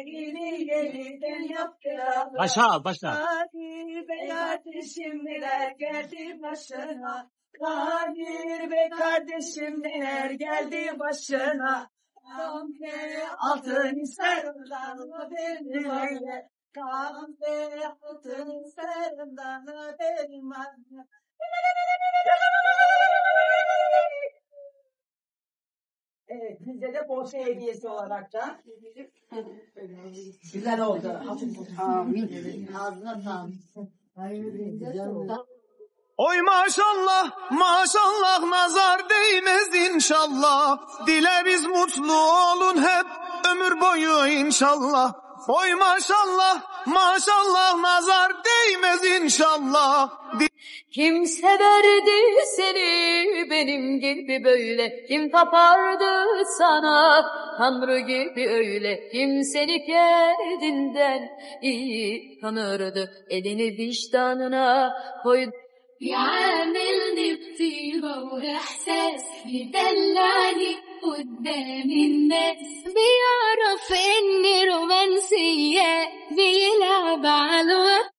yeniden yaptılar. Başla. Kadir be kardeşim neler geldi başına. Kadir be kardeşim neler geldi başına. Kahve altın sarılan benim öyle. Kahve altın sarılan benim öyle. Evet, bize de Porsche hediyesi olarak da güzel oldu. Amin. Ağzına sağlık. Oy maşallah, maşallah nazar değmez inşallah. Dile biz mutlu olun hep ömür boyu inşallah. Oy maşallah, maşallah nazar değmez inşallah. Kim severdi seni benim gibi böyle? Kim tapardı sana Tanrı gibi öyle? Kim seni kendinden iyi tanırdı? Elini vicdanına koydu. يعاملني بطيبة وإحساس يدلعني قدام الناس بيعرف إني رومانسية بيلعب على الوقت